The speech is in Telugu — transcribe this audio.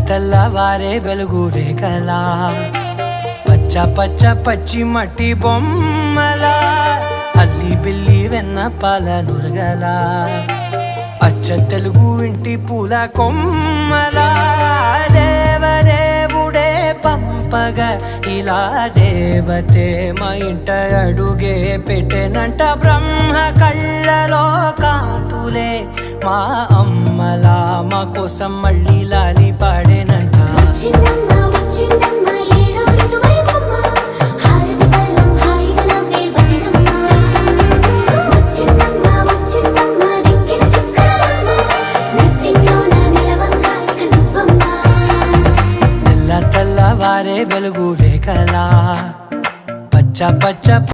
తెల్లవారే వెలుగు రేఖలా పచ్చ పచ్చ పచ్చి మట్టి బొమ్మలా అల్లి బిల్లి వెన్న పాల నురగలా అచ్చ తెలుగు ఇంటి పూల కొమ్మలా దేవదేవుడే పంపగా ఇలా దేవతే మా ఇంట అడుగే పెట్టెనంట బ్రహ్మ కళ్ళలో కాంతులే మా అమ్మలా మా కోసం మళ్ళీ లాలి పాడేనంట తెల్లవారే వెలుగు రేఖలా పచ్చ పచ్చ